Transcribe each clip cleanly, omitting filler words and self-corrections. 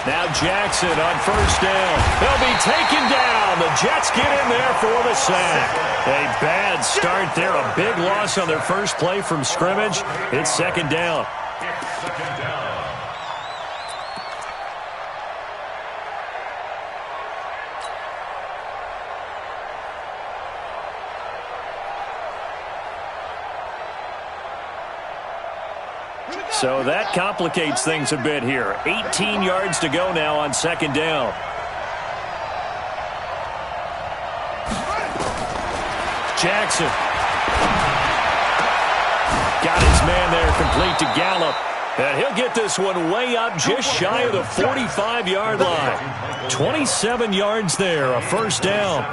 Now Jackson on first down. They'll be taken down. The Jets get in there for the sack. A bad start there. A big loss on their first play from scrimmage. It's second down. So that complicates things a bit here. 18 yards to go now on second down. Jackson. Got his man there, complete to Gallup. And he'll get this one way up just shy of the 45-yard line. 27 yards there, a first down.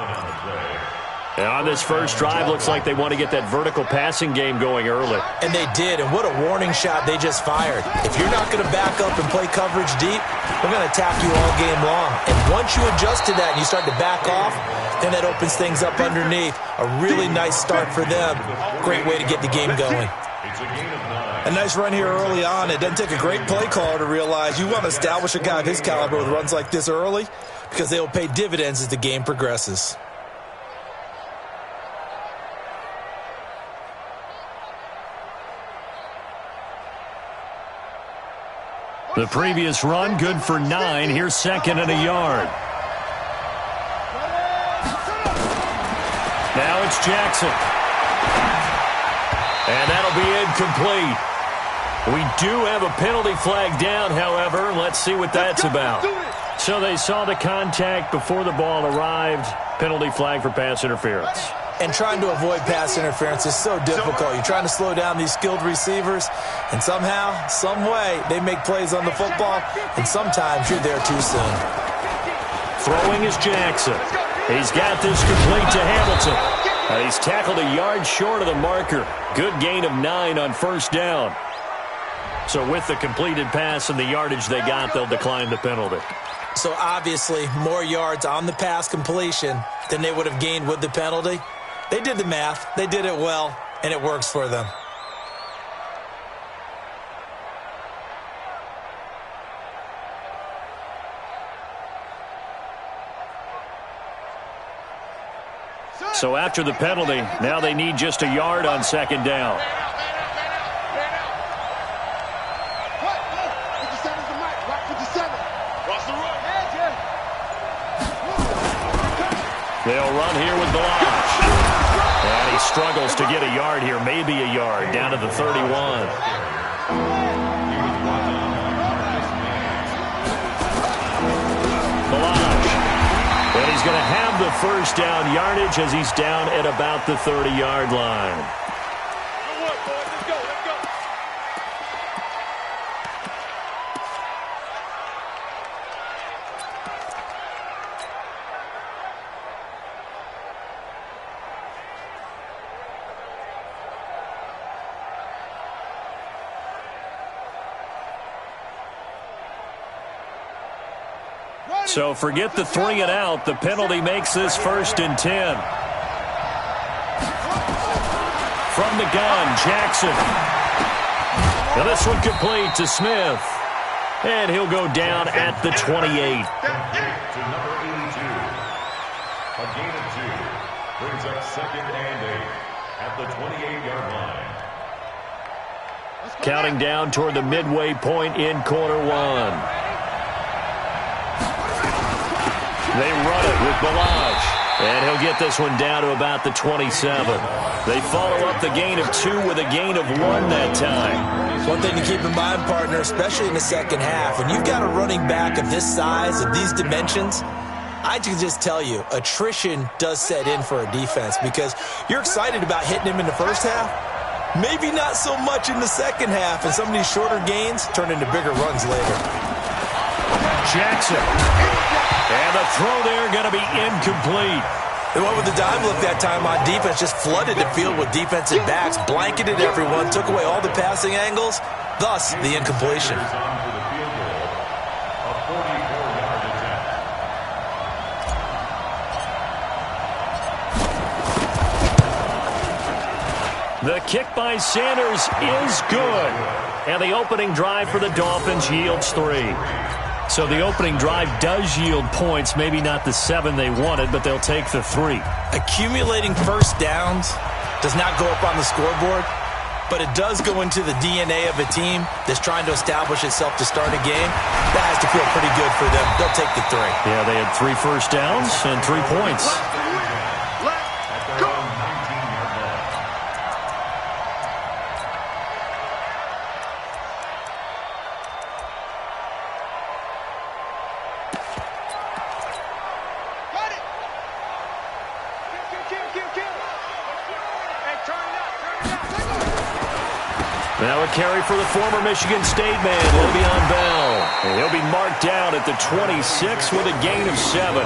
And on this first drive, looks like they want to get that vertical passing game going early. And they did, and what a warning shot they just fired. If you're not going to back up and play coverage deep, we're going to attack you all game long. And once you adjust to that and you start to back off, then that opens things up underneath. A really nice start for them. Great way to get the game going. A nice run here early on. It doesn't take a great play caller to realize you want to establish a guy of his caliber with runs like this early because they will pay dividends as the game progresses. The previous run, good for 9. Here's second and a yard. Now it's Jackson. And that'll be incomplete. We do have a penalty flag down, however. Let's see what that's about. So they saw the contact before the ball arrived. Penalty flag for pass interference. And trying to avoid pass interference is so difficult. You're trying to slow down these skilled receivers, and somehow, some way, they make plays on the football, and sometimes you're there too soon. Throwing is Jackson. He's got this complete to Hamilton. He's tackled a yard short of the marker. Good gain of 9 on first down. So with the completed pass and the yardage they got, they'll decline the penalty. So obviously, more yards on the pass completion than they would have gained with the penalty. They did the math, they did it well, and it works for them. So after the penalty, now they need just a yard on second down. They'll run here with Balazs. And he struggles to get a yard here, maybe a yard, down to the 31. Balazs. And he's going to have the first down yardage as he's down at about the 30-yard line. So forget the 3 and out. The penalty makes this first and 10. From the gun, Jackson. Now this one complete to Smith. And he'll go down at the 28. To number 82. A gain of 2. Brings up second and 8 at the 28-yard line. Counting down toward the midway point in quarter 1. They run it with Balazs. And he'll get this one down to about the 27. They follow up the gain of 2 with a gain of 1 that time. One thing to keep in mind, partner, especially in the second half, when you've got a running back of this size, of these dimensions, I can just tell you, attrition does set in for a defense because you're excited about hitting him in the first half. Maybe not so much in the second half, and some of these shorter gains turn into bigger runs later. Jackson. And the throw there going to be incomplete. They went with the dive look that time on defense, just flooded the field with defensive backs, blanketed everyone, took away all the passing angles, thus the incompletion. The kick by Sanders is good. And the opening drive for the Dolphins yields 3. So the opening drive does yield points, maybe not the 7 they wanted, but they'll take the 3. Accumulating first downs does not go up on the scoreboard, but it does go into the DNA of a team that's trying to establish itself to start a game. That has to feel pretty good for them. They'll take the 3. Yeah, they had 3 first downs and 3 points. Now a carry for the former Michigan State man, Le'Veon Bell. And he'll be marked down at the 26 with a gain of 7.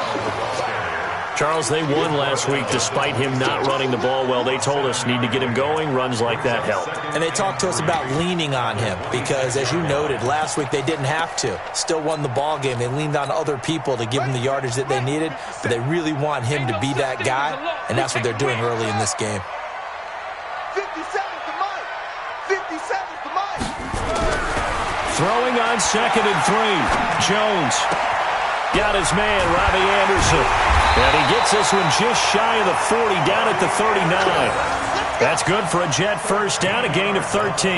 Charles, they won last week despite him not running the ball well. They told us need to get him going. Runs like that help. And they talked to us about leaning on him because, as you noted, last week they didn't have to. Still won the ball game. They leaned on other people to give them the yardage that they needed, but they really want him to be that guy, and that's what they're doing early in this game. Throwing on 2nd and 3. Jones got his man, Robbie Anderson. And he gets this one just shy of the 40, down at the 39. That's good for a Jet first down, a gain of 13.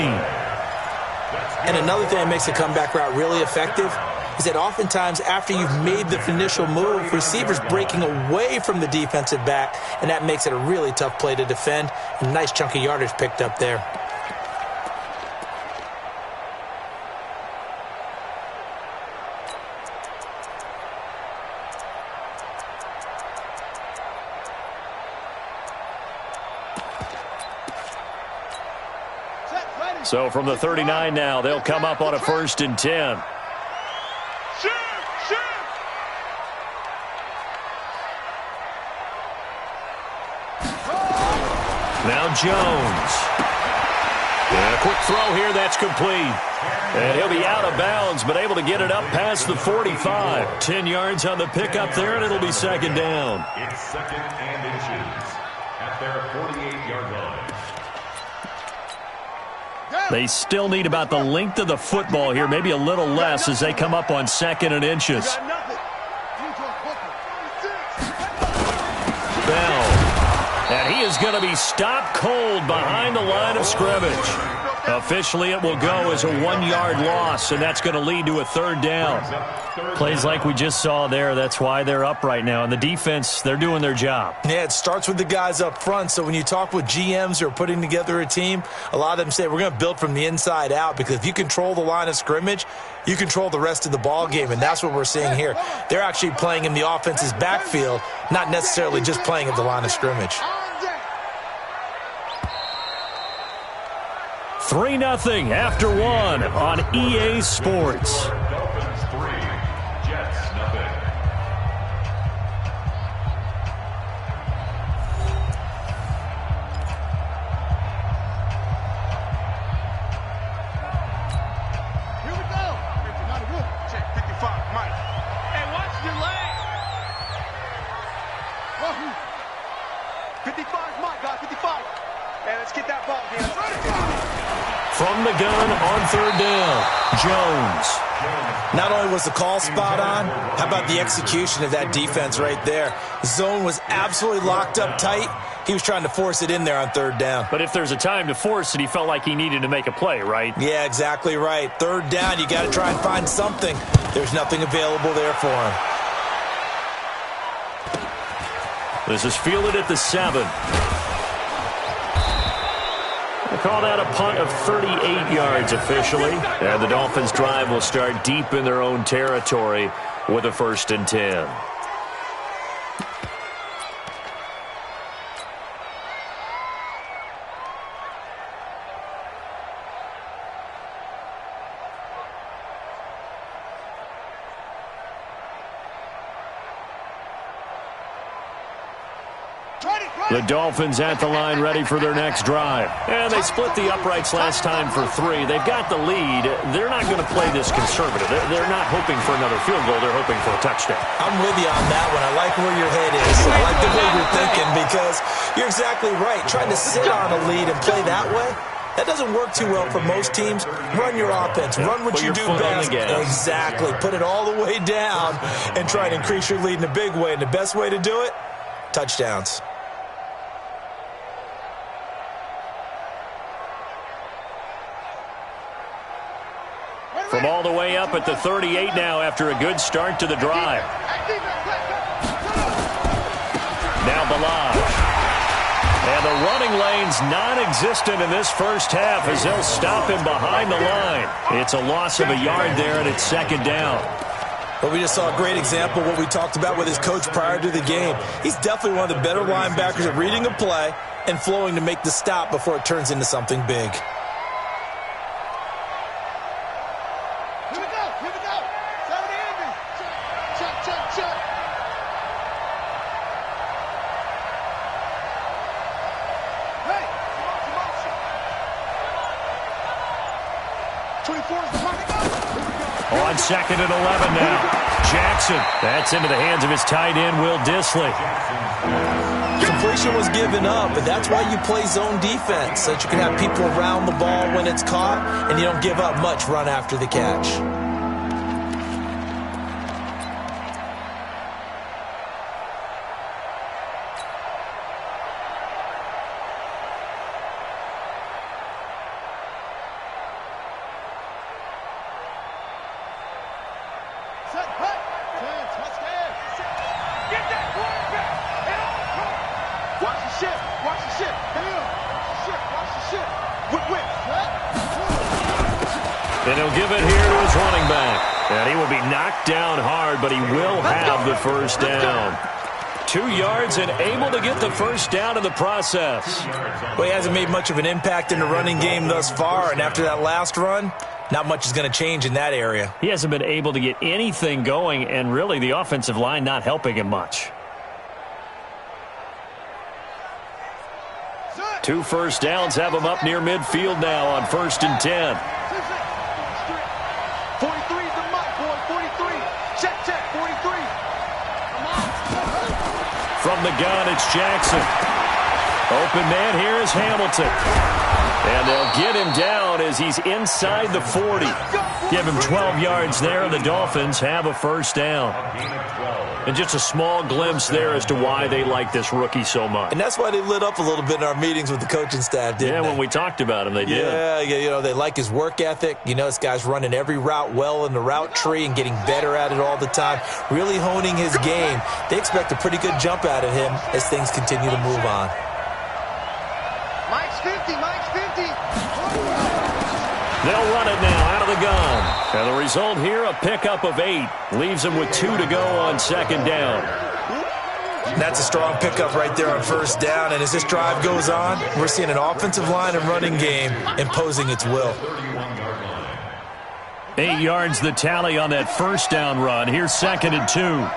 And another thing that makes the comeback route really effective is that oftentimes after you've made the initial move, receivers breaking away from the defensive back, and that makes it a really tough play to defend. A nice chunk of yardage picked up there. So from the 39 now, they'll come up on a 1st and 10. Now Jones. And a quick throw here, that's complete. And he'll be out of bounds, but able to get it up past the 45. 10 yards on the pickup there, and it'll be 2nd down. It's 2nd and inches at their 48-yard line. They still need about the length of the football here, maybe a little less as they come up on 2nd and inches. Bell. And he is going to be stopped cold behind the line of scrimmage. Officially, it will go as a 1-yard loss, and that's going to lead to a 3rd down. Plays like we just saw there, that's why they're up right now. And the defense, they're doing their job. Yeah, it starts with the guys up front. So when you talk with GMs who are putting together a team, a lot of them say we're going to build from the inside out, because if you control the line of scrimmage, you control the rest of the ball game, and that's what we're seeing here. They're actually playing in the offense's backfield, not necessarily just playing at the line of scrimmage. 3-0 after 1 on EA Sports. Dolphins 3, Jets 0. Here we go. Not good. Check 55, Mike. Hey, watch your leg. 55, Mike, guys, 55. Hey, let's get that ball, man. From the gun on 3rd down, Jones. Not only was the call spot on, how about the execution of that defense right there? The zone was absolutely locked up tight. He was trying to force it in there on 3rd down. But if there's a time to force it, he felt like he needed to make a play, right? Yeah, exactly right. 3rd down, you got to try and find something. There's nothing available there for him. This is fielded at the 7. They call that a punt of 38 yards officially. And the Dolphins' drive will start deep in their own territory with a 1st and 10. The Dolphins at the line ready for their next drive. And they split the uprights last time for 3. They've got the lead. They're not going to play this conservative. They're not hoping for another field goal. They're hoping for a touchdown. I'm with you on that one. I like where your head is. I like the way you're thinking, because you're exactly right. Trying to sit on a lead and play that way, That doesn't work too well for most teams. Run your offense. Run what you do best. Exactly. Put it all the way down and try and increase your lead in a big way. And the best way to do it, touchdowns. From all the way up at the 38 now after a good start to the drive. Now Ballage. And the running lane's non-existent in this first half as they'll stop him behind the line. It's a loss of a yard there, and it's second down. Well, we just saw a great example of what we talked about with his coach prior to the game. He's definitely one of the better linebackers at reading a play and flowing to make the stop before it turns into something big. On second and 11 now. Jackson. That's into the hands of his tight end, Will Dissly. Completion was given up, but that's why you play zone defense, so that you can have people around the ball when it's caught, and you don't give up much run after the catch. And he'll give it here to his running back. And he will be knocked down hard, but he will have the first down. 2 yards and able to get the first down in the process. Well, he hasn't made much of an impact in the running game thus far, and after that last run, not much is going to change in that area. He hasn't been able to get anything going, and really the offensive line not helping him much. 2 first downs have him up near midfield now on 1st and 10. 43 is the mark, boy. 43. Check, 43. From the gun, it's Jackson. Open man here is Hamilton. And they'll get him down as he's inside the 40. Give him 12 yards there, and the Dolphins have a first down. And just a small glimpse there as to why they like this rookie so much. And that's why they lit up a little bit in our meetings with the coaching staff, didn't they? Yeah, when we talked about him, they did. Yeah, you know, they like his work ethic. You know, this guy's running every route well in the route tree and getting better at it all the time, really honing his game. They expect a pretty good jump out of him as things continue to move on. Mike's 50, Mike's 50. They'll run it now out of the gun. And the result here, a pickup of 8. Leaves them with 2 to go on second down. And that's a strong pickup right there on first down. And as this drive goes on, we're seeing an offensive line and running game imposing its will. 8 yards the tally on that first down run. Here's 2nd and 2.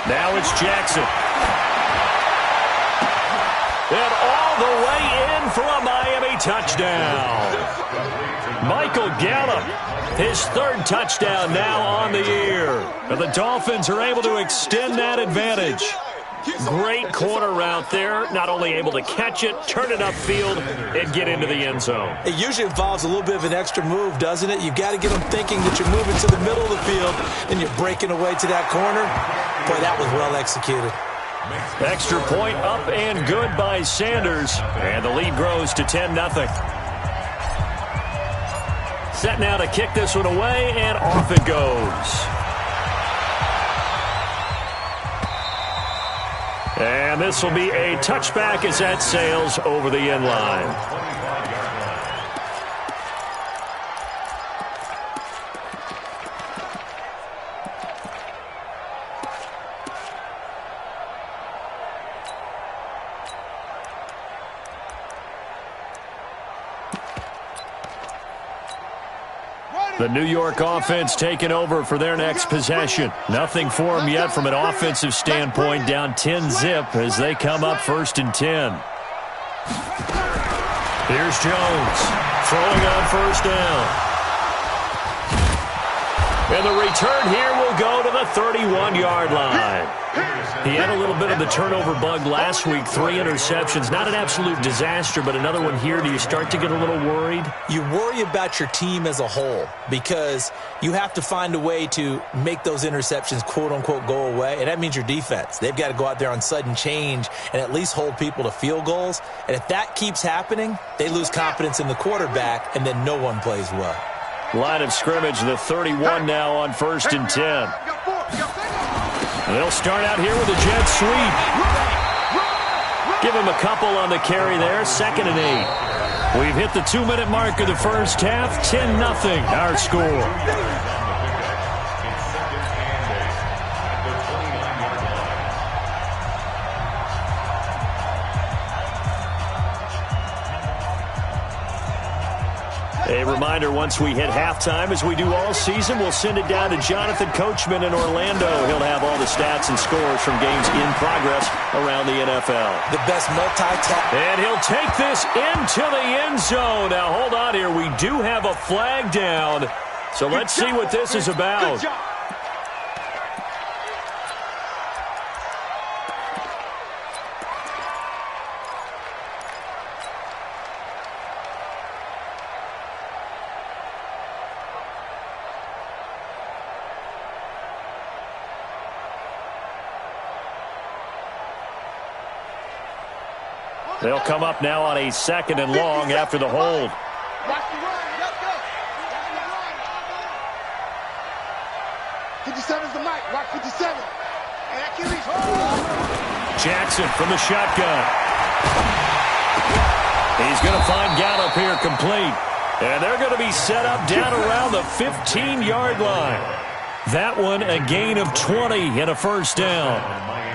Now it's Jackson. And all the way in for a Miami touchdown. Michael Gallup, his 3rd touchdown now on the year. And the Dolphins are able to extend that advantage. Great corner route there. Not only able to catch it, turn it upfield, and get into the end zone. It usually involves a little bit of an extra move, doesn't it? You've got to get them thinking that you're moving to the middle of the field and you're breaking away to that corner. Boy, that was well executed. Extra point up and good by Sanders. And the lead grows to 10-0. Set now to kick this one away, and off it goes. And this will be a touchback as that sails over the end line. The New York offense taking over for their next possession. Nothing for them yet from an offensive standpoint. Down 10-0 as they come up 1st and 10. Here's Jones throwing on first down. And the return here will go to the 31-yard line. He had a little bit of the turnover bug last week, 3 interceptions. Not an absolute disaster, but another one here. Do you start to get a little worried? You worry about your team as a whole because you have to find a way to make those interceptions, quote-unquote, go away, and that means your defense. They've got to go out there on sudden change and at least hold people to field goals. And if that keeps happening, they lose confidence in the quarterback, and then no one plays well. Line of scrimmage, the 31 now on 1st and 10. They'll start out here with a jet sweep. Give him a couple on the carry there, 2nd and 8. We've hit the 2-minute mark of the first half, 10-0 our score. A reminder, once we hit halftime, as we do all season, we'll send it down to Jonathan Coachman in Orlando. He'll have all the stats and scores from games in progress around the NFL. The best multi-task. And he'll take this into the end zone. Now, hold on here. We do have a flag down. So let's see what this is about. They'll come up now on a 2nd and long after the hold. Watch the run. Let's go. 57's the mic. Watch 57. And that can reach. Jackson from the shotgun. He's going to find Gallup here complete. And they're going to be set up down around the 15-yard line. That one a gain of 20 and a first down.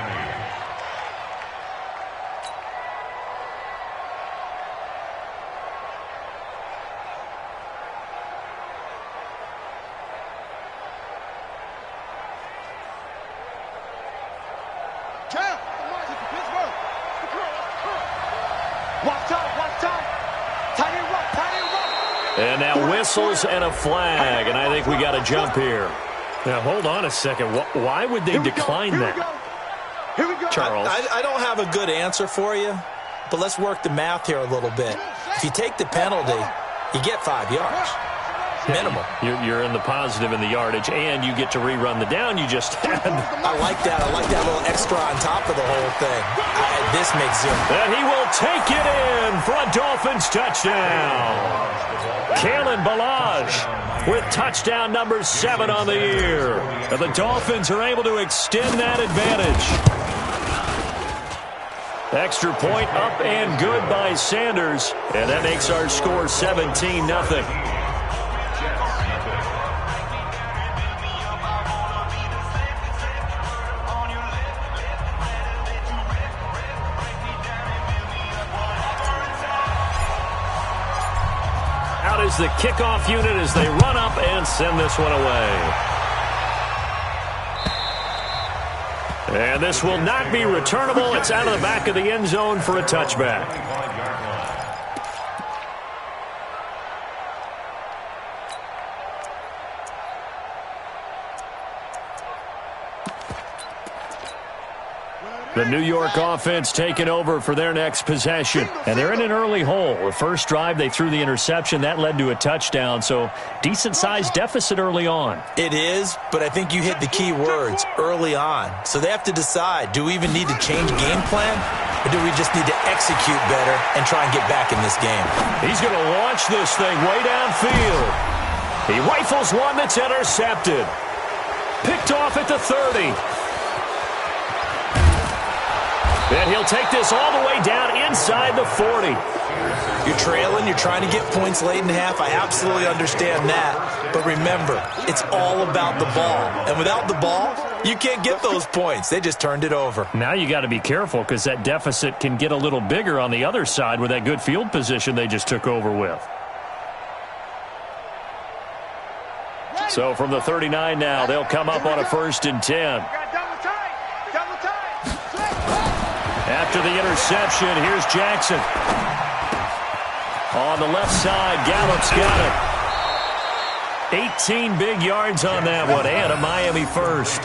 And now whistles and a flag, and I think we got a jump here. Now, hold on a second. Why would they decline that? Charles? I don't have a good answer for you, but let's work the math here a little bit. If you take the penalty, you get 5 yards. Minimum. You're in the positive in the yardage, and you get to rerun the down you just had. I like that. I like that little extra on top of the whole thing. This makes zero. And he will take it in for a Dolphins touchdown. Kalen Ballage with touchdown number 7 on the year. And the Dolphins are able to extend that advantage. Extra point up and good by Sanders. And that makes our score 17-0. Is the kickoff unit as they run up and send this one away. And this will not be returnable. It's out of the back of the end zone for a touchback. The New York offense taking over for their next possession. And they're in an early hole. The first drive, they threw the interception. That led to a touchdown. So decent-sized deficit early on. It is, but I think you hit the key words, early on. So they have to decide, do we even need to change game plan? Or do we just need to execute better and try and get back in this game? He's going to launch this thing way downfield. He rifles one that's intercepted. Picked off at the 30. And he'll take this all the way down inside the 40. You're trailing. You're trying to get points late in half. I absolutely understand that. But remember, it's all about the ball. And without the ball, you can't get those points. They just turned it over. Now you got to be careful because that deficit can get a little bigger on the other side with that good field position they just took over with. So from the 39 now, they'll come up on a 1st and 10. After the interception, here's Jackson. On the left side, Gallup's got it. 18 big yards on that one, and a Miami first.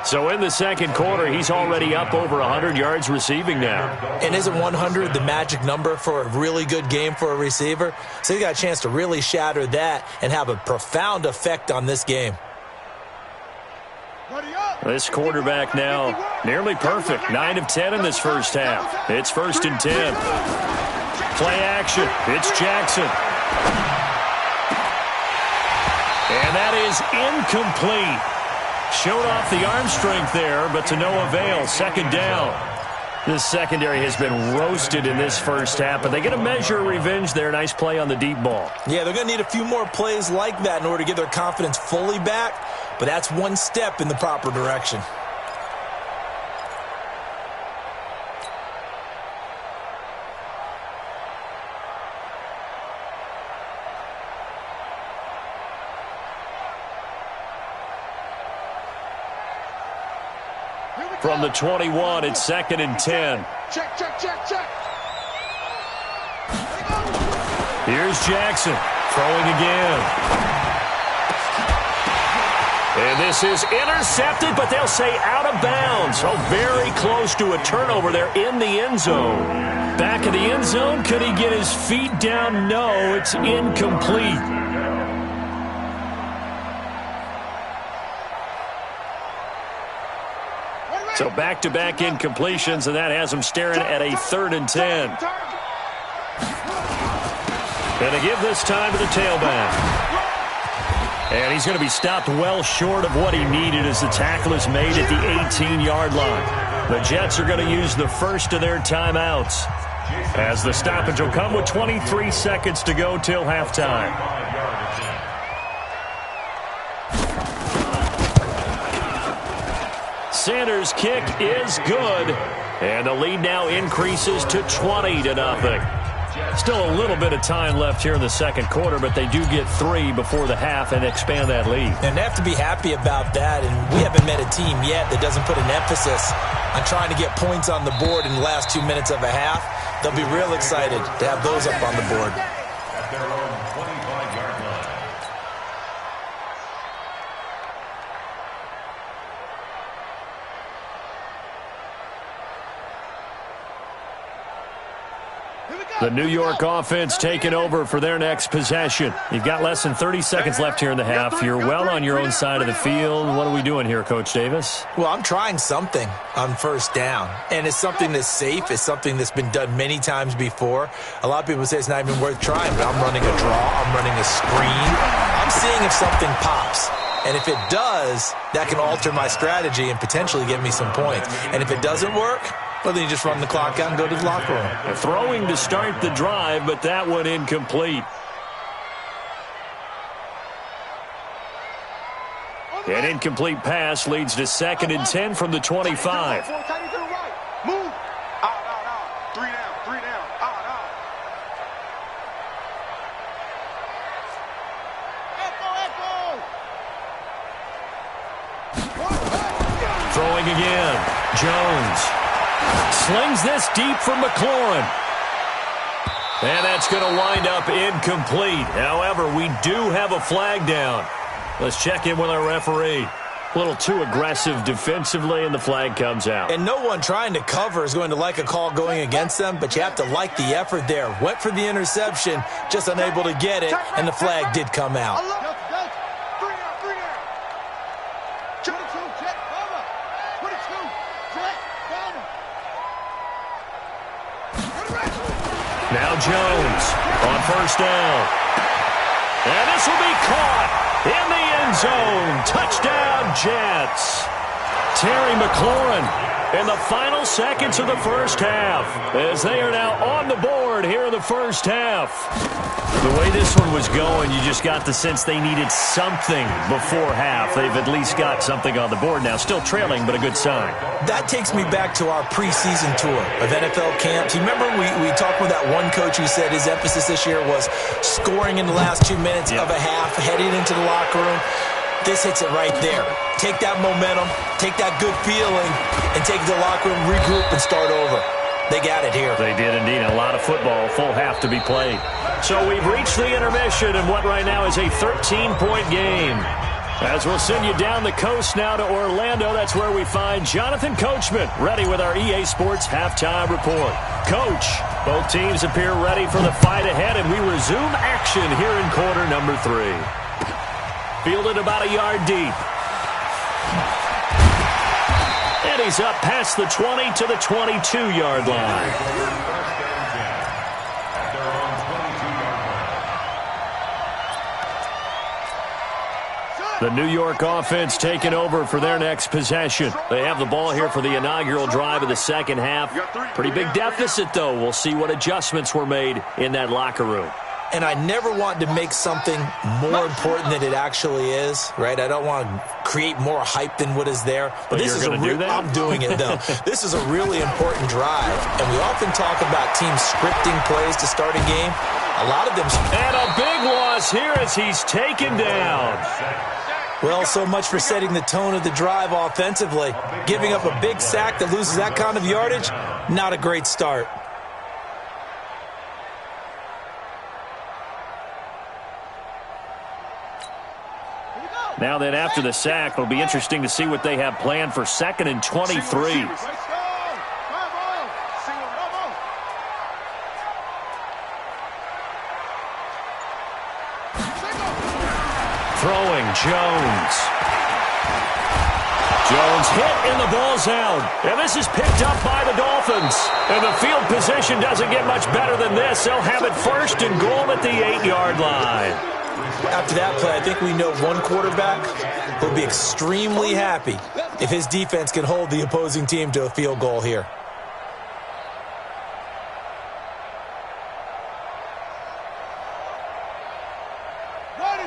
So in the second quarter, he's already up over 100 yards receiving now. And isn't 100 the magic number for a really good game for a receiver? So he got a chance to really shatter that and have a profound effect on this game. This quarterback now nearly perfect. 9 of 10 in this first half. It's 1st and 10. Play action. It's Jackson. And that is incomplete. Showed off the arm strength there, but to no avail. Second down. This secondary has been roasted in this first half, but they get a measure of revenge there. Nice play on the deep ball. Yeah, they're going to need a few more plays like that in order to get their confidence fully back, but that's one step in the proper direction. From the 21, it's 2nd and 10. Check, check, check, check. Here's Jackson throwing again. And this is intercepted, but they'll say out of bounds. Oh, very close to a turnover there in the end zone. Back of the end zone, could he get his feet down? No, it's incomplete. So back-to-back incompletions, and that has him staring at a 3rd and 10. And they give this time to the tailback. And he's going to be stopped well short of what he needed as the tackle is made at the 18-yard line. The Jets are going to use the first of their timeouts, as the stoppage will come with 23 seconds to go till halftime. Sanders' kick is good, and the lead now increases to 20-0. Still a little bit of time left here in the second quarter, but they do get 3 before the half and expand that lead. And they have to be happy about that, and we haven't met a team yet that doesn't put an emphasis on trying to get points on the board in the last 2 minutes of a half. They'll be real excited to have those up on the board. At their own 25-yard line. The New York offense taking over for their next possession. You've got less than 30 seconds left here in the half. You're well on your own side of the field. What are we doing here, Coach Davis? Well, I'm trying something on first down, and it's something that's safe. It's something that's been done many times before. A lot of people say it's not even worth trying, but I'm running a draw. I'm running a screen. I'm seeing if something pops. And if it does, that can alter my strategy and potentially get me some points. And if it doesn't work, well, then you just run the clock out and go to the locker room. Throwing to start the drive, but that one incomplete. An incomplete pass leads to 2nd and 10 from the 25. Move. Out. 3 down. Out. Echo. Throwing again. Jones slings this deep from McLaurin. And that's going to wind up incomplete. However, we do have a flag down. Let's check in with our referee. A little too aggressive defensively, and the flag comes out. And no one trying to cover is going to like a call going against them, but you have to like the effort there. Went for the interception, just unable to get it, and the flag did come out. 3 down. 22, check, cover. 22, check, cover. Now Jones on first down. And this will be caught in the end zone. Touchdown, Jets. Terry McLaurin in the final seconds of the first half, as they are now on the board here in the first half. The way this one was going, you just got the sense they needed something before half. They've at least got something on the board now. Still trailing, but a good sign. That takes me back to our preseason tour of NFL camps. You remember we talked with that one coach who said his emphasis this year was scoring in the last 2 minutes of a half, heading into the locker room. This hits it right there. Take that momentum, take that good feeling, and take it to the locker room, regroup, and start over. They got it here. They did indeed. A lot of football, full half to be played. So we've reached the intermission in what right now is a 13-point game. As we'll send you down the coast now to Orlando, that's where we find Jonathan Coachman ready with our EA Sports Halftime Report. Coach, both teams appear ready for the fight ahead, and we resume action here in quarter number 3. Fielded about a yard deep. And he's up past the 20 to the 22-yard line. The New York offense taking over for their next possession. They have the ball here for the inaugural drive of the second half. Pretty big deficit, though. We'll see what adjustments were made in that locker room. And I never want to make something more important than it actually is, right? I don't want to create more hype than what is there. But this is I'm doing it, though. This is a really important drive. And we often talk about teams scripting plays to start a game. A lot of them. And a big loss here as he's taken down. Well, so much for setting the tone of the drive offensively. Giving up a big sack that loses that kind of yardage, not a great start. Now then, after the sack, it'll be interesting to see what they have planned for 2nd and 23. Throwing, Jones. Jones hit and the ball's out. And this is picked up by the Dolphins. And the field position doesn't get much better than this. They'll have it 1st and goal at the 8-yard line. After that play, I think we know one quarterback will be extremely happy if his defense can hold the opposing team to a field goal here.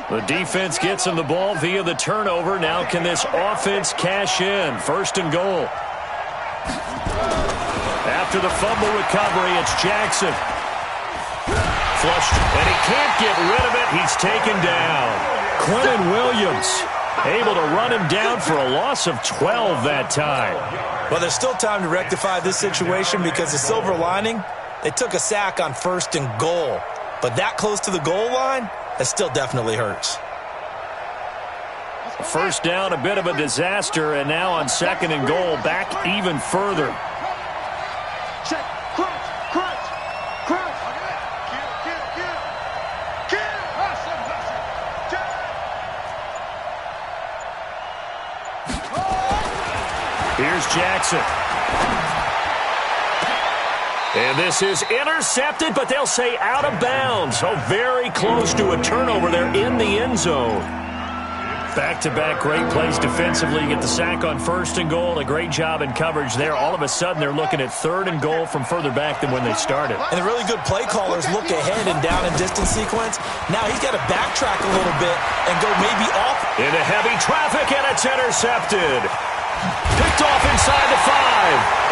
The defense gets him the ball via the turnover. Now can this offense cash in? 1st and goal. After the fumble recovery, it's Jackson. Flushed, and he can't get rid of it. He's taken down. Quentin Williams able to run him down for a loss of 12 that time. Well, there's still time to rectify this situation because the silver lining, they took a sack on 1st and goal. But that close to the goal line, that still definitely hurts. 1st down, a bit of a disaster, and now on 2nd and goal, back even further. Check, crunch. Here's Jackson. And this is intercepted, but they'll say out of bounds. So very close to a turnover there in the end zone. Back-to-back great plays defensively. You get the sack on 1st and goal. A great job in coverage there. All of a sudden, they're looking at 3rd and goal from further back than when they started. And the really good play callers look ahead and down and distance sequence. Now he's got to backtrack a little bit and go maybe off. Into heavy traffic, and it's intercepted. Picked off inside the 5.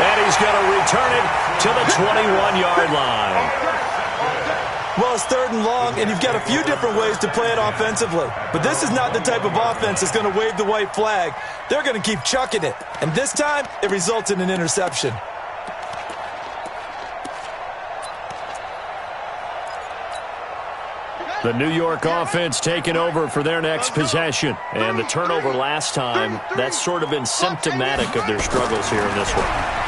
And he's going to return it to the 21-yard line. Well, it's 3rd and long, and you've got a few different ways to play it offensively. But this is not the type of offense that's going to wave the white flag. They're going to keep chucking it. And this time, it results in an interception. The New York offense taking over for their next possession. And the turnover last time, that's sort of been symptomatic of their struggles here in this one.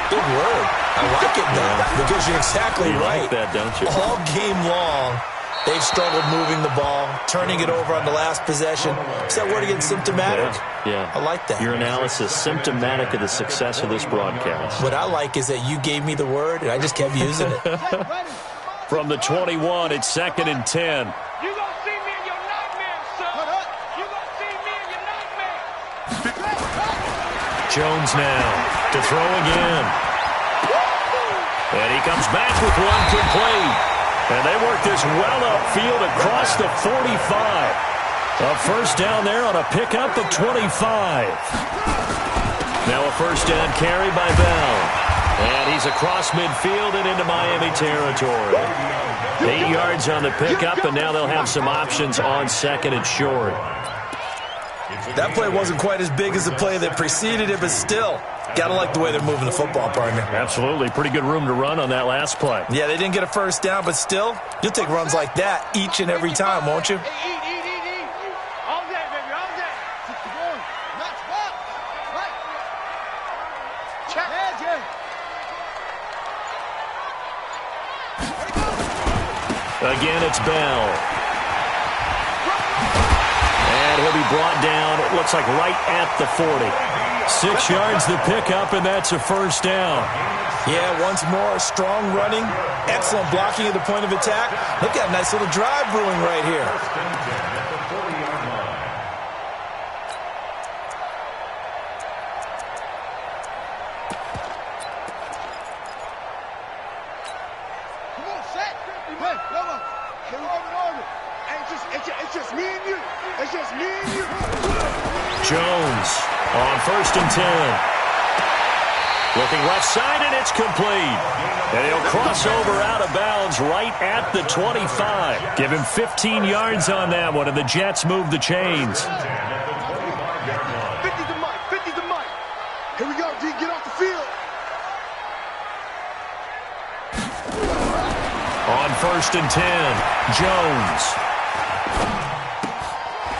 Big word. I like it, though, because you're exactly right. You like that, don't you? All game long, they've struggled moving the ball, turning it over on the last possession. Is that word again, symptomatic? Yeah. I like that. Your analysis, symptomatic of the success of this broadcast. What I like is that you gave me the word, and I just kept using it. From the 21, it's 2nd and 10. You gonna see me in your nightmares, son. You gonna see me in your nightmares. Jones now to throw again. And he comes back with one complete. And they work this well upfield across the 45. A 1st down there on a pickup of 25. Now a 1st down carry by Bell. And he's across midfield and into Miami territory. 8 yards on the pickup, and now they'll have some options on 2nd and short. That play wasn't quite as big as the play that preceded it, but still, Gotta like the way they're moving the football, partner. Absolutely. Pretty good room to run on that last play. Yeah, they didn't get a first down, but still, you'll take runs like that each and every time, won't you? Hey, eat. All day, baby, all day. Keep going. Not stop. Right. Check. Again, it's Bell. And he'll be brought down, it looks like right at the 40. 6 yards the pickup, and that's a first down. Yeah, once more, strong running, excellent blocking at the point of attack. They've got a nice little drive brewing right here. Come on, set. Hey, come on. Here we go, Marvin. It's just me and you. It's just me and you. Jones on 1st and 10. Looking left side, and it's complete. And he'll cross over out of bounds right at the 25. Give him 15 yards on that one, and the Jets move the chains. 50 to Mike. Here we go, D. Get off the field. On 1st and 10, Jones.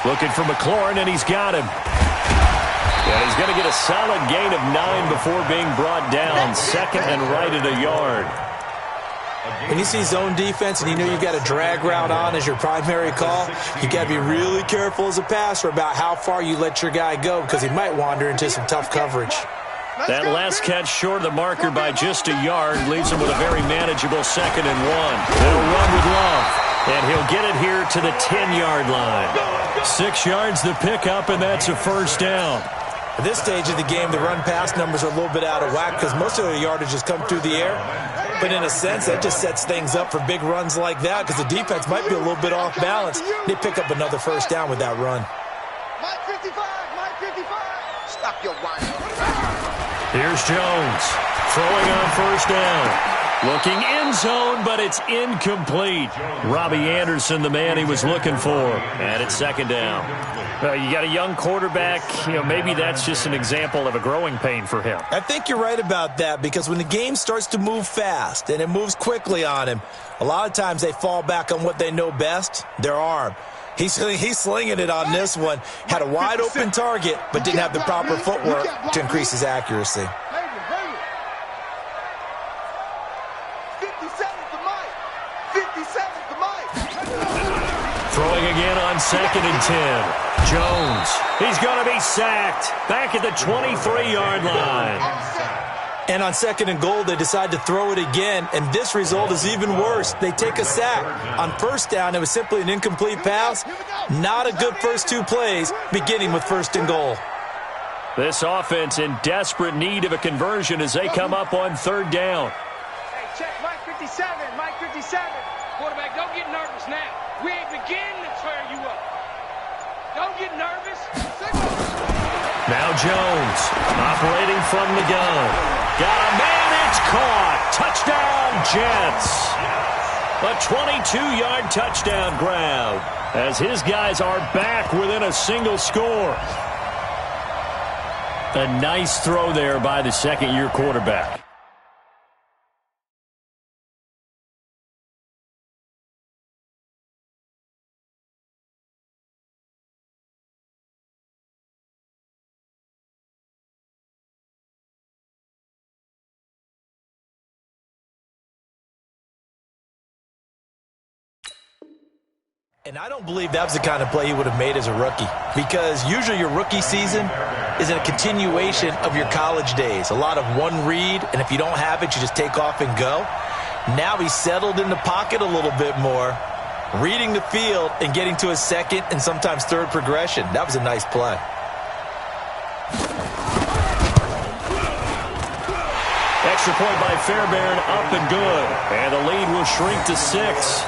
Looking for McLaurin, and he's got him. And he's going to get a solid gain of 9 before being brought down. 2nd and right at a yard. When you see zone defense and you know you've got a drag route on as your primary call, you got to be really careful as a passer about how far you let your guy go because he might wander into some tough coverage. That last catch short of the marker by just a yard leaves him with a very manageable 2nd and 1. They'll run with Love, and he'll get it here to the 10-yard line. 6 yards the pickup, and that's a first down. At this stage of the game, the run-pass numbers are a little bit out of whack because most of the yardage has come through the air. But in a sense, that just sets things up for big runs like that because the defense might be a little bit off balance. They pick up another first down with that run. Mike 55. Stop your whining. Here's Jones throwing on first down. Looking end zone, but it's incomplete. Robbie Anderson, the man he was looking for. And it's 2nd down. You got a young quarterback. Maybe that's just an example of a growing pain for him. I think you're right about that because when the game starts to move fast and it moves quickly on him, a lot of times they fall back on what they know best, their arm. He's slinging it on this one. Had a wide open target, but didn't have the proper footwork to increase his accuracy. 57 to Mike. Throwing again on 2nd and 10. Jones. He's going to be sacked. Back at the 23-yard line. And on 2nd and goal, they decide to throw it again, and this result is even worse. They take a sack. On 1st down, it was simply an incomplete pass. Not a good first 2 plays, beginning with 1st and goal. This offense in desperate need of a conversion as they come up on 3rd down. Hey, check Mike 57. Mike 57. Quarterback, don't get nervous now. We ain't beginning to tear you up. Don't get nervous. Now Jones operating from the gun. Got a man, it's caught. Touchdown, Jets. A 22-yard touchdown grab as his guys are back within a single score. A nice throw there by the second-year quarterback. And I don't believe that was the kind of play he would have made as a rookie because usually your rookie season is a continuation of your college days. A lot of one read, and if you don't have it, you just take off and go. Now he's settled in the pocket a little bit more, reading the field and getting to his second and sometimes third progression. That was a nice play. Extra point by Fairbairn, up and good. And the lead will shrink to 6.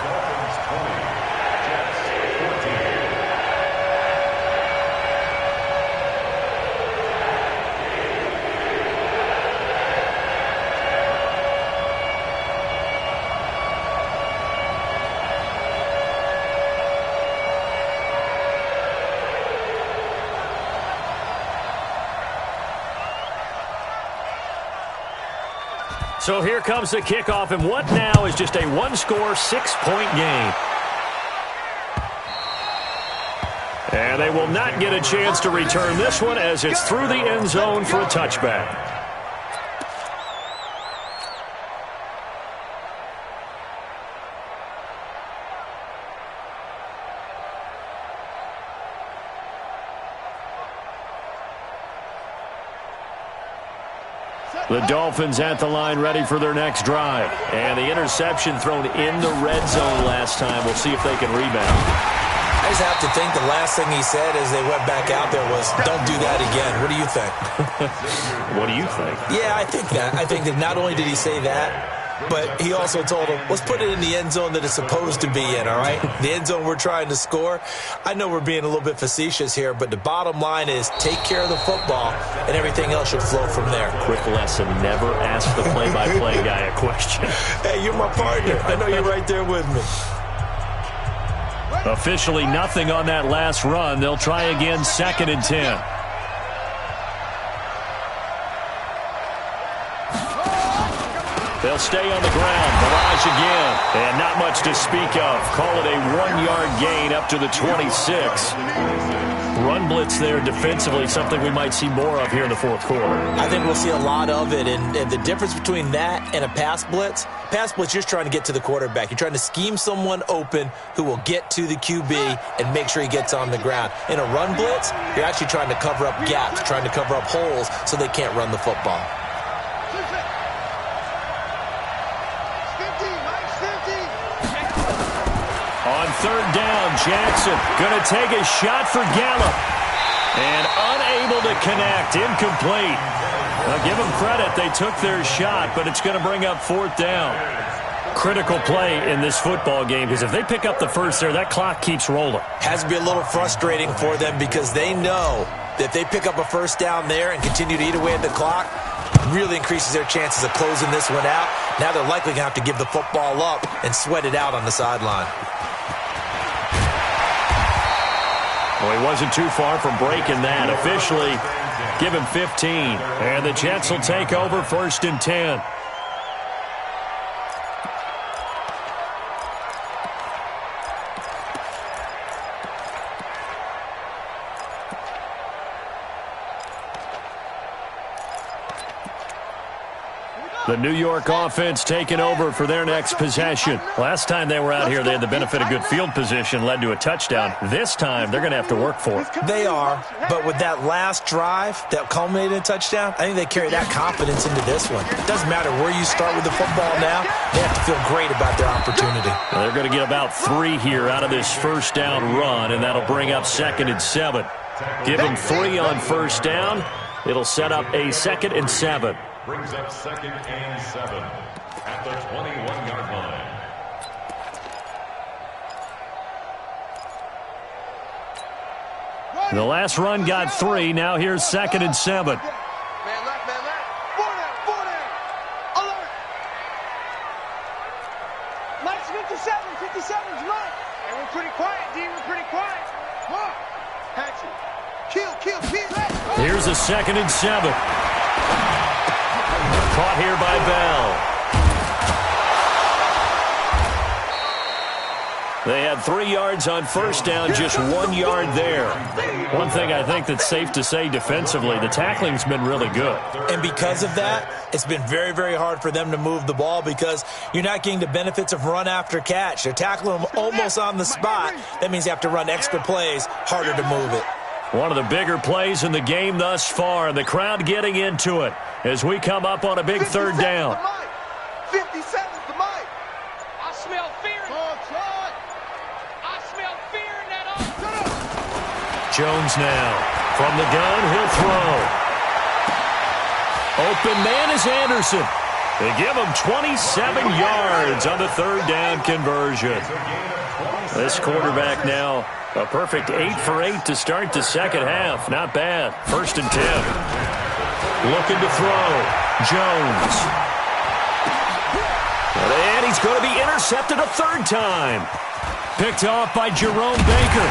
So here comes the kickoff, and what now is just a one-score, 6-point game. And they will not get a chance to return this one as it's through the end zone for a touchback. The Dolphins at the line ready for their next drive. And the interception thrown in the red zone last time. We'll see if they can rebound. I just have to think the last thing he said as they went back out there was, don't do that again. What do you think? What do you think? Yeah, I think that. I think that not only did he say that, but he also told him, let's put it in the end zone that it's supposed to be in, all right? The end zone we're trying to score. I know we're being a little bit facetious here, but the bottom line is take care of the football, and everything else should flow from there. Quick lesson, never ask the play-by-play guy a question. Hey, you're my partner. I know you're right there with me. Officially nothing on that last run. They'll try again, 2nd and 10. They'll stay on the ground. Barrage again. And not much to speak of. Call it a 1-yard gain up to the 26. Run blitz there defensively, something we might see more of here in the fourth quarter. I think we'll see a lot of it. And the difference between that and a pass blitz, you're just trying to get to the quarterback. You're trying to scheme someone open who will get to the QB and make sure he gets on the ground. In a run blitz, you're actually trying to cover up gaps, trying to cover up holes so they can't run the football. On 3rd down, Jackson going to take a shot for Gallup. And unable to connect, incomplete. Now give them credit, they took their shot, but it's going to bring up 4th down. Critical play in this football game, because if they pick up the first there, that clock keeps rolling. Has to be a little frustrating for them because they know that if they pick up a 1st down there and continue to eat away at the clock, really increases their chances of closing this one out. Now they're likely going to have to give the football up and sweat it out on the sideline. Well, he wasn't too far from breaking that. Officially, give him 15. And the Jets will take over 1st and 10. The New York offense taking over for their next possession. Last time they were out here, they had the benefit of good field position, led to a touchdown. This time, they're going to have to work for it. They are, but with that last drive that culminated in a touchdown, I think they carry that confidence into this one. It doesn't matter where you start with the football now. They have to feel great about their opportunity. Well, they're going to get about 3 here out of this 1st down run, and that'll bring up 2nd and 7. Give them 3 on 1st down. It'll set up a 2nd and 7. Brings up 2nd and 7 at the 21-yard line. The last run got 3. Now here's 2nd and 7. Man left, man left. 4 down. Alert. Mike's 57. 57's Mike. And we're pretty quiet, D. We're pretty quiet. Come on. Hatchet. Kill. Here's a 2nd and 7. Caught here by Bell. They had 3 yards on 1st down, just 1 yard there. One thing I think that's safe to say defensively, the tackling's been really good. And because of that, it's been very, very hard for them to move the ball because you're not getting the benefits of run after catch. They're tackling them almost on the spot. That means they have to run extra plays, harder to move it. One of the bigger plays in the game thus far. The crowd getting into it as we come up on a big 3rd down. 57's the Mike. I smell fear. I smell fear in that offense. Jones now. From the gun, he'll throw. Open man is Anderson. They give him 27 yards on the 3rd down conversion. This quarterback now a perfect 8 for 8 to start the 2nd half. Not bad. 1st and 10. Looking to throw. Jones. And he's going to be intercepted a 3rd time. Picked off by Jerome Baker.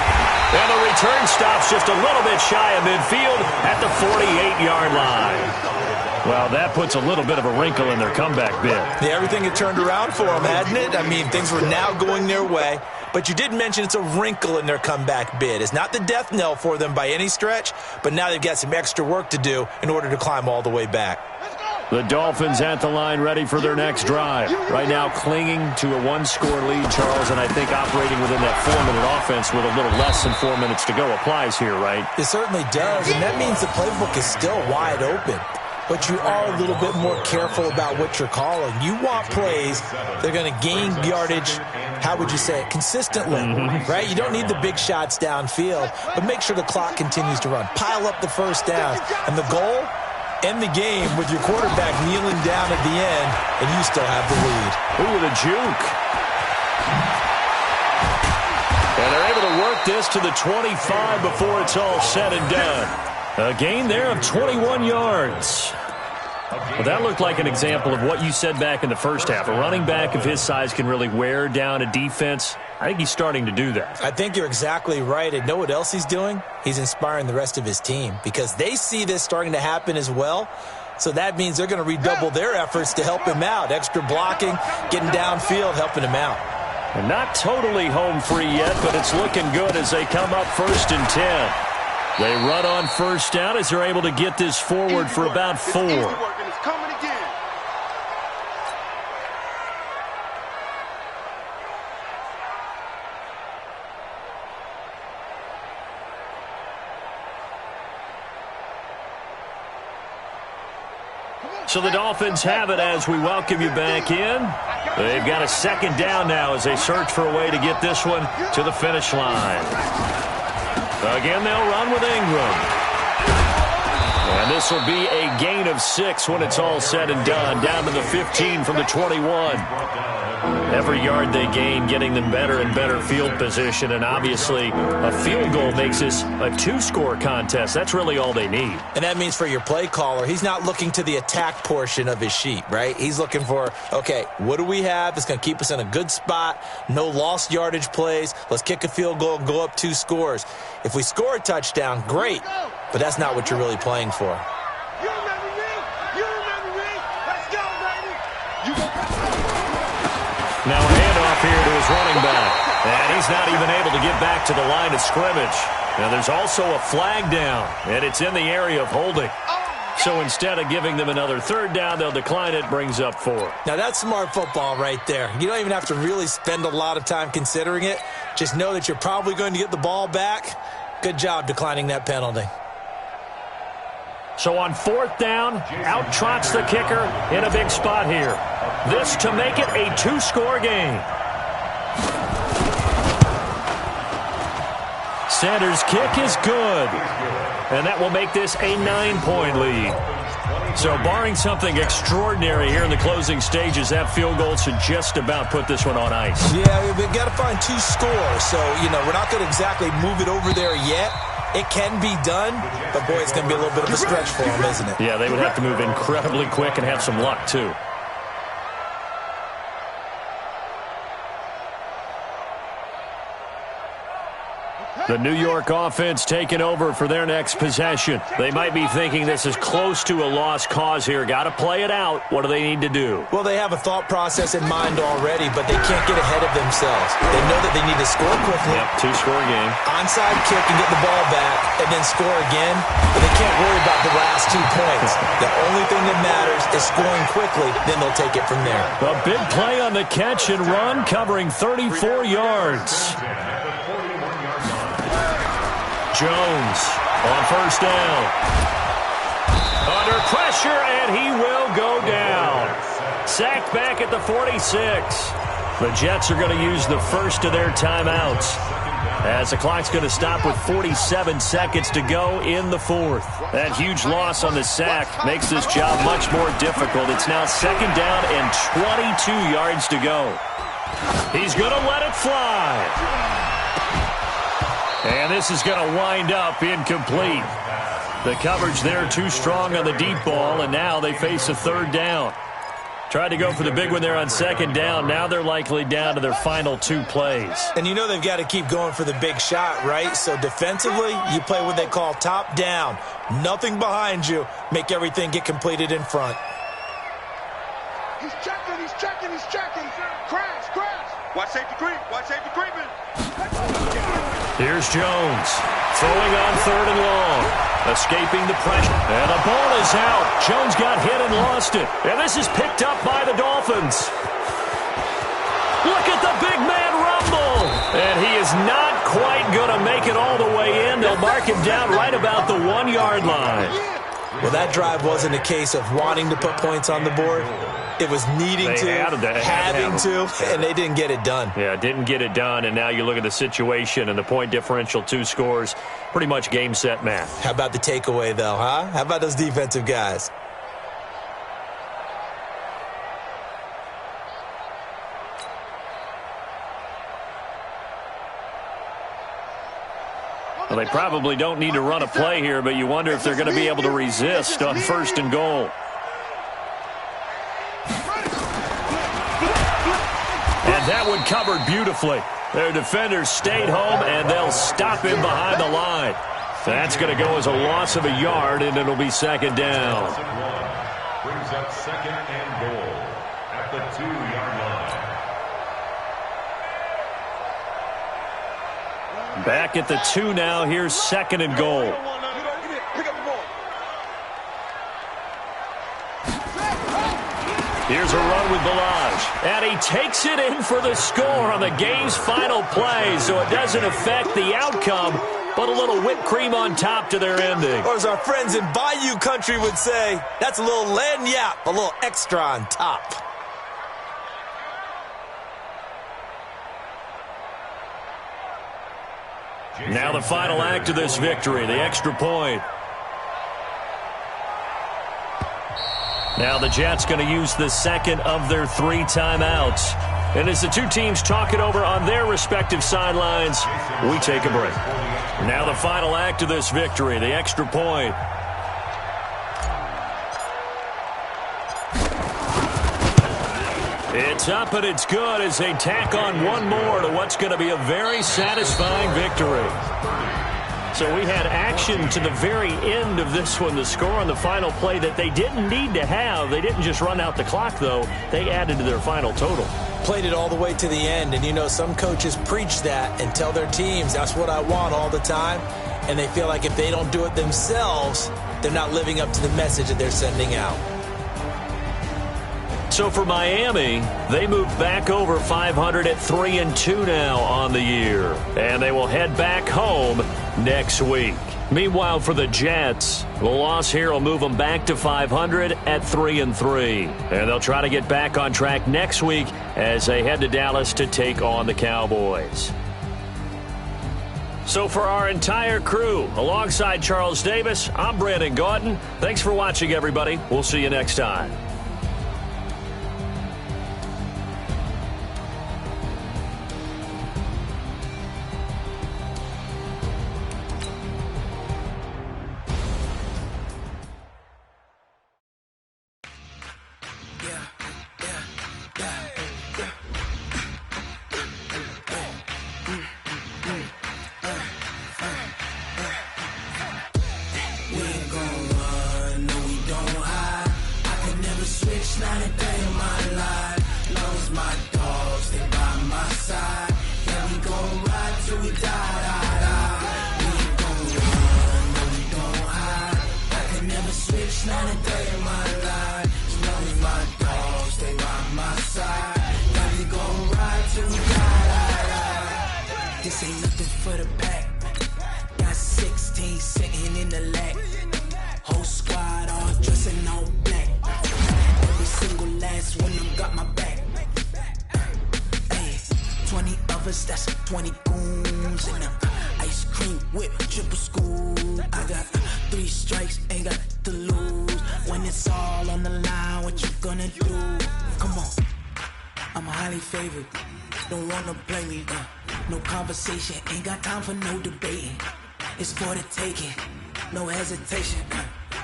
And the return stops just a little bit shy of midfield at the 48-yard line. Well, that puts a little bit of a wrinkle in their comeback bid. Yeah, everything had turned around for them, hadn't it? I mean, things were now going their way. But you did mention it's a wrinkle in their comeback bid. It's not the death knell for them by any stretch, but now they've got some extra work to do in order to climb all the way back. The Dolphins at the line ready for their next drive. Right now clinging to a one-score lead, Charles, and I think operating within that 4-minute offense with a little less than 4 minutes to go applies here, right? It certainly does, and that means the playbook is still wide open. But you are a little bit more careful about what you're calling. You want plays that are going to gain yardage, how would you say it, consistently, right? You don't need the big shots downfield, but make sure the clock continues to run. Pile up the first downs. And the goal, end the game with your quarterback kneeling down at the end, and you still have the lead. Ooh, the juke. And they're able to work this to the 25 before it's all said and done. A gain there of 21 yards. Well, that looked like an example of what you said back in the first half. A running back of his size can really wear down a defense. I think he's starting to do that. I think you're exactly right. And know what else he's doing? He's inspiring the rest of his team because they see this starting to happen as well. So that means they're going to redouble their efforts to help him out. Extra blocking, getting downfield, helping him out. And not totally home free yet, but it's looking good as they come up 1st and 10. They run on first down as they're able to get this forward for about 4. So the Dolphins have it as we welcome you back in. They've got a 2nd down now as they search for a way to get this one to the finish line. Again, they'll run with Ingram. And this will be a gain of 6 when it's all said and done. Down to the 15 from the 21. Every yard they gain, getting them better and better field position. And obviously, a field goal makes this a 2-score contest. That's really all they need. And that means for your play caller, he's not looking to the attack portion of his sheet, right? He's looking for, okay, what do we have that's going to keep us in a good spot? No lost yardage plays. Let's kick a field goal and go up 2 scores. If we score a touchdown, great. But that's not what you're really playing for. You remember me? You remember me? Let's go, baby. Now a handoff here to his running back. And he's not even able to get back to the line of scrimmage. Now there's also a flag down, and it's in the area of holding. So instead of giving them another 3rd down, they'll decline it, brings up 4. Now that's smart football right there. You don't even have to really spend a lot of time considering it. Just know that you're probably going to get the ball back. Good job declining that penalty. So on 4th down, out trots the kicker in a big spot here. This to make it a 2-score game. Sanders' kick is good. And that will make this a 9-point lead. So barring something extraordinary here in the closing stages, that field goal should just about put this one on ice. Yeah, we've got to find 2 scores. So, we're not going to exactly move it over there yet. It can be done, but boy, it's going to be a little bit of a stretch for them, isn't it? Yeah, they would have to move incredibly quick and have some luck, too. The New York offense taking over for their next possession. They might be thinking this is close to a lost cause here. Got to play it out. What do they need to do? Well, they have a thought process in mind already, but they can't get ahead of themselves. They know that they need to score quickly. Yep, 2-score game. Onside kick and get the ball back and then score again, but they can't worry about the last 2 points. The only thing that matters is scoring quickly, then they'll take it from there. A big play on the catch and run, covering 34 yards. Jones on 1st down. Under pressure, and he will go down. Sacked back at the 46. The Jets are going to use the first of their timeouts, as the clock's going to stop with 47 seconds to go in the 4th. That huge loss on the sack makes this job much more difficult. It's now 2nd down and 22 yards to go. He's going to let it fly. And this is going to wind up incomplete. The coverage there too strong on the deep ball, and now they face a 3rd down. Tried to go for the big one there on second down. Now they're likely down to their final 2 plays. And you know they've got to keep going for the big shot, right? So defensively, you play what they call top down. Nothing behind you. Make everything get completed in front. He's checking, he's checking, he's checking. Crash, crash. Watch safety creep, watch safety creeping. Here's Jones, throwing on 3rd and long, escaping the pressure, and the ball is out. Jones got hit and lost it, and this is picked up by the Dolphins. Look at the big man rumble, and he is not quite going to make it all the way in. They'll mark him down right about the 1-yard line. Well, that drive wasn't a case of wanting to put points on the board. It was needing having to, and they didn't get it done. Yeah, didn't get it done, and now you look at the situation and the point differential, 2 scores, pretty much game, set, match. How about the takeaway, though, huh? How about those defensive guys? Well, they probably don't need to run a play here, but you wonder if they're going to be able to resist on 1st and goal. And that one covered beautifully. Their defenders stayed home, and they'll stop him behind the line. That's going to go as a loss of a yard, and it'll be 2nd down. Brings up 2nd and goal at the 2-yard line. Back at the 2 now. Here's 2nd and goal. Here's a run with Ballage, and he takes it in for the score on the game's final play, so it doesn't affect the outcome, but a little whipped cream on top to their ending. Or as our friends in Bayou Country would say, that's a little lagniappe, a little extra on top. Now the final act of this victory, the extra point. Now the Jets going to use the 2nd of their 3 timeouts. And as the 2 teams talk it over on their respective sidelines, we take a break. Now the final act of this victory, the extra point. It's up and it's good as they tack on one more to what's going to be a very satisfying victory. So we had action to the very end of this one, the score on the final play that they didn't need to have. They didn't just run out the clock, though. They added to their final total. Played it all the way to the end, and you know some coaches preach that and tell their teams, that's what I want all the time, and they feel like if they don't do it themselves, they're not living up to the message that they're sending out. So for Miami, they move back over 500 at 3-2 now on the year. And they will head back home next week. Meanwhile, for the Jets, the loss here will move them back to 500 at 3-3. And they'll try to get back on track next week as they head to Dallas to take on the Cowboys. So for our entire crew, alongside Charles Davis, I'm Brandon Gaudin. Thanks for watching, everybody. We'll see you next time. This ain't nothing for the pack. Got 16 sitting in the lap. Whole squad all dressing all black. Every single last one of them got my back. Hey, 20 of us, that's 20 goons. And ice cream whip, triple school. I got 3 strikes, ain't got to lose. When it's all on the line, what you gonna do? Come on, I'm highly favored. Don't wanna play me, no conversation, ain't got time for no debating. It's for the taking, no hesitation,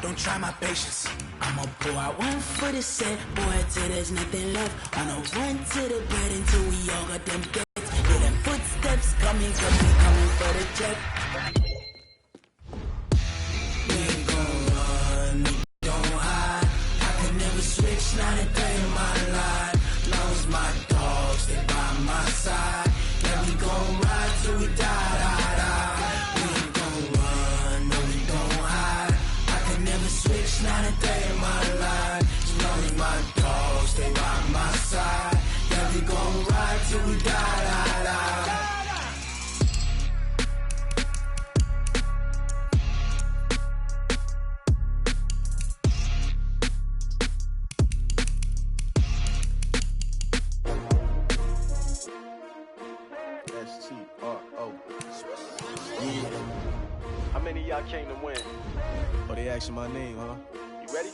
don't try my patience. I'ma pour out one for the set, boy, till there's nothing left. On a run to the bed until we all got them gets. Hear them footsteps coming for the check. We ain't gon' run, don't hide. I can never switch, not a day in my life. Long as my dogs, they by my side. Yeah, we gon' ride till we die, die, die. We ain't gon' run, no, we don't hide. I can never switch, not a day in my life. As long as my dogs, they by my side. Yeah, we gon' ride till we die, die, die. S-T-R-O. Yeah. How many of y'all came to win? Oh, they asking my name, huh? You ready?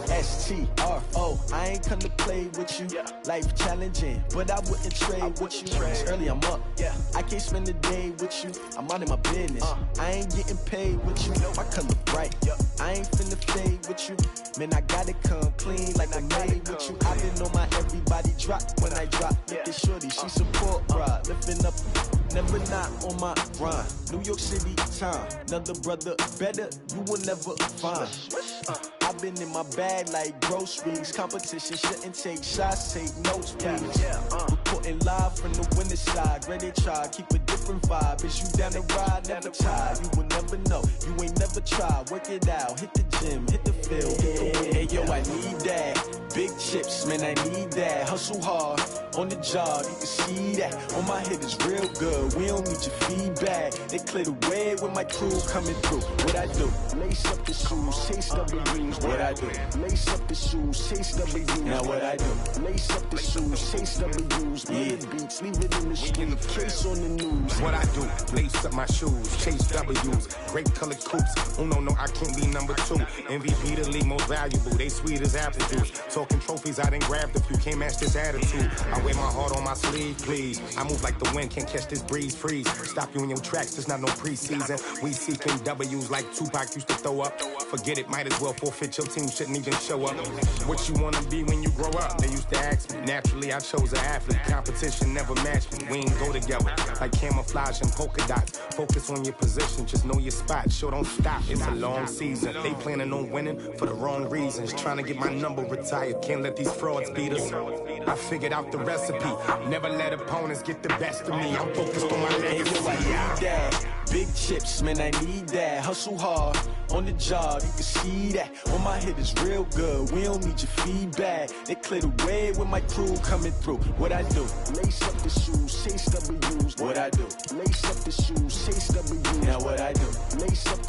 S-T-R-O. I ain't come to play with you. Yeah. Life challenging, but I wouldn't trade with you. It's early, I'm up. Yeah. I can't spend the day with you. I'm out of my business. I ain't getting paid with you. My color bright. I ain't finna fade with you. Man, I gotta come clean like I made with you. I've been on my everybody drop when I drop. Look at shorty, she support ride. Lifting up, never not on my grind. New York City time. Another brother better, you will never find. I've been in my bag like groceries. Competition shouldn't take shots, take notes, please. Reporting live from the winter side. Ready to try, keep a different vibe. Is you down the ride, never tired. You will never know, you ain't never tried. Work it out, hit the gym, hit the field. Hey yo, I need that. Big chips, man, I need that. Hustle hard, on the job, you can see that. On my head is real good, we don't need your feedback. They clear the way with my crew coming through. What I do? Lace up the shoes, chase W's. What I do? Lace up the shoes, chase W's. Now what I do? Lace up the shoes, chase W's. Yeah, beats, leave it in the street, case on the news. What I do? Lace up my shoes, chase W's. Great colored coops. Oh no, I can't be number 2. MVP the league most valuable. They sweet as apple juice. Talking trophies, I didn't grab the few. Can't match this attitude. I wear my heart on my sleeve, please. I move like the wind, can't catch this breeze, freeze. Stop you in your tracks, there's not no preseason. We seeking W's like Tupac used to throw up. Forget it, might as well forfeit. Your team shouldn't even show up. What you wanna be when you grow up? They used to ask me. Naturally, I chose an athlete. Competition never matched me. We ain't go together like camouflage and polka dots. Focus on your position, just know your spot. Sure, don't stop. It's a long season. They planning on winning for the wrong reasons. Trying to get my number retired. Can't let these frauds beat us. I figured out the recipe. Never let opponents get the best of me. I'm focused on my legacy. Big chips, man, I need that. Hustle hard, on the job, you can see that. On my head is real good, we don't need your feedback. They clear the way with my crew coming through. What I do? Lace up the shoes, chase W's. What I do? Lace up the shoes, chase W's. Now what I do? Lace up